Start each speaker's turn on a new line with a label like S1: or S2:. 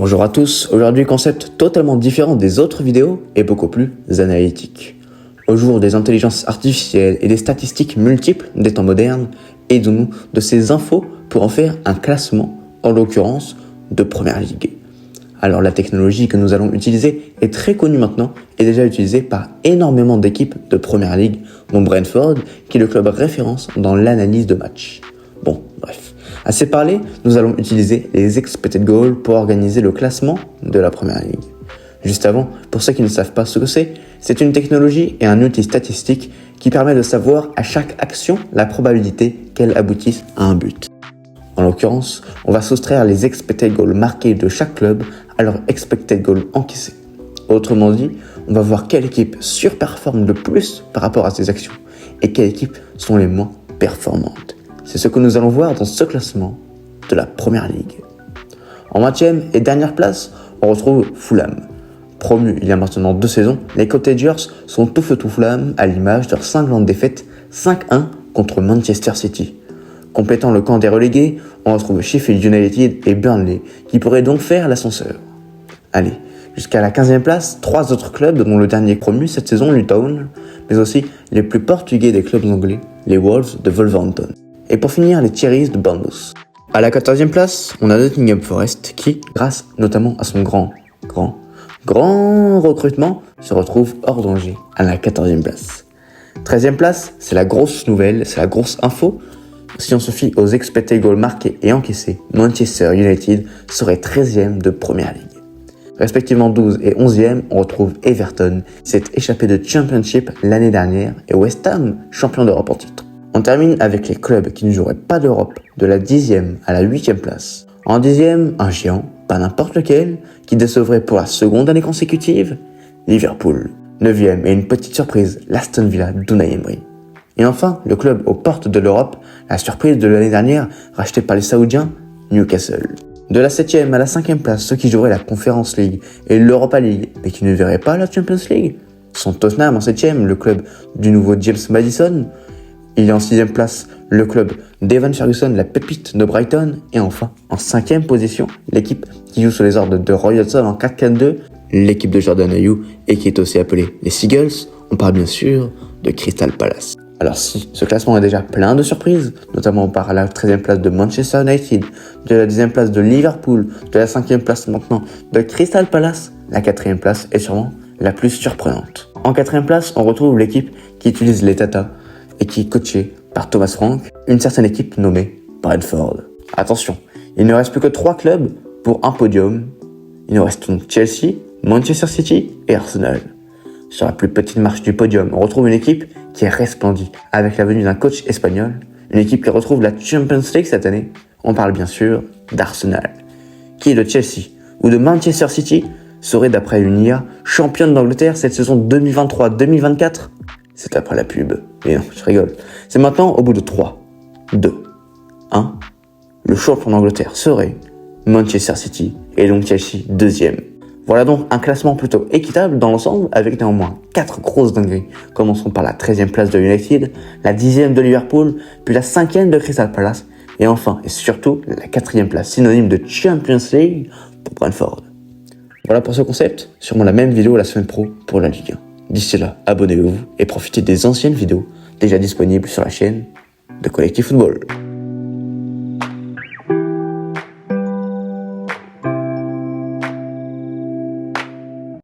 S1: Bonjour à tous, aujourd'hui concept totalement différent des autres vidéos et beaucoup plus analytique. Au jour des intelligences artificielles et des statistiques multiples des temps modernes, aidons-nous de ces infos pour en faire un classement, en l'occurrence de Première Ligue. Alors la technologie que nous allons utiliser est très connue maintenant et déjà utilisée par énormément d'équipes de Première Ligue, dont Brentford, qui est le club référence dans l'analyse de match. Bon, bref. Assez parlé, nous allons utiliser les expected goals pour organiser le classement de la Première Ligue. Juste avant, pour ceux qui ne savent pas ce que c'est une technologie et un outil statistique qui permet de savoir à chaque action la probabilité qu'elle aboutisse à un but. En l'occurrence, on va soustraire les expected goals marqués de chaque club à leur expected goals encaissés. Autrement dit, on va voir quelle équipe surperforme le plus par rapport à ses actions et quelles équipes sont les moins performantes. C'est ce que nous allons voir dans ce classement de la Première Ligue. En 20e et dernière place, on retrouve Fulham. Promu il y a maintenant 2 saisons, les Cottagers sont tout feu tout flamme à l'image de leur cinglante défaite 5-1 contre Manchester City. Complétant le camp des relégués, on retrouve Sheffield United et Burnley qui pourraient donc faire l'ascenseur. Allez, jusqu'à la 15e place, 3 autres clubs dont le dernier promu cette saison, Luton, mais aussi les plus portugais des clubs anglais, les Wolves de Wolverhampton. Et pour finir, les Cherries de Bournemouth. À la 14e place, on a Nottingham Forest qui, grâce notamment à son grand recrutement, se retrouve hors danger à la 14e place. 13e place, c'est la grosse nouvelle, c'est la grosse info. Si on se fie aux expected goals marqués et encaissés, Manchester United serait 13e de Première Ligue. Respectivement 12 et 11e, on retrouve Everton, qui s'est échappé de Championship l'année dernière, et West Ham, champion d'Europe en titre. On termine avec les clubs qui ne joueraient pas d'Europe, de la 10e à la 8e place. En 10e, un géant, pas n'importe lequel, qui décevrait pour la seconde année consécutive, Liverpool. 9e et une petite surprise, l'Aston Villa d'Unai Emery. Et enfin, le club aux portes de l'Europe, la surprise de l'année dernière, racheté par les Saoudiens, Newcastle. De la 7e à la 5e place, ceux qui joueraient la Conference League et l'Europa League, mais qui ne verraient pas la Champions League, sont Tottenham en 7e, le club du nouveau James Maddison. Il y a en 6e place le club d'Evan Ferguson, la pépite de Brighton. Et enfin, en 5e position, l'équipe qui joue sous les ordres de Roy Hodgson en 4-4-2, l'équipe de Jordan Ayew et qui est aussi appelée les Seagulls. On parle bien sûr de Crystal Palace. Alors si ce classement est déjà plein de surprises, notamment par la 13e place de Manchester United, de la 10e place de Liverpool, de la 5e place maintenant de Crystal Palace, la 4e place est sûrement la plus surprenante. En 4e place, on retrouve l'équipe qui utilise les Tata et qui est coachée par Thomas Frank, une certaine équipe nommée Brentford. Attention, il ne reste plus que 3 clubs pour un podium. Il nous reste donc Chelsea, Manchester City et Arsenal. Sur la plus petite marche du podium, on retrouve une équipe qui est resplendie avec la venue d'un coach espagnol, une équipe qui retrouve la Champions League cette année. On parle bien sûr d'Arsenal, qui de Chelsea ou de Manchester City serait d'après une IA championne d'Angleterre cette saison 2023-2024. C'est après la pub. Mais non, je rigole. C'est maintenant au bout de 3, 2, 1. Le champion d'Angleterre serait Manchester City et donc Chelsea 2e. Voilà donc un classement plutôt équitable dans l'ensemble avec néanmoins 4 grosses dingueries. Commençons par la 13e place de United, la 10e de Liverpool, puis la 5e de Crystal Palace et enfin et surtout la 4e place synonyme de Champions League pour Brentford. Voilà pour ce concept, sûrement la même vidéo la semaine pro pour la Ligue 1. D'ici là, abonnez-vous et profitez des anciennes vidéos déjà disponibles sur la chaîne de Collectif Football.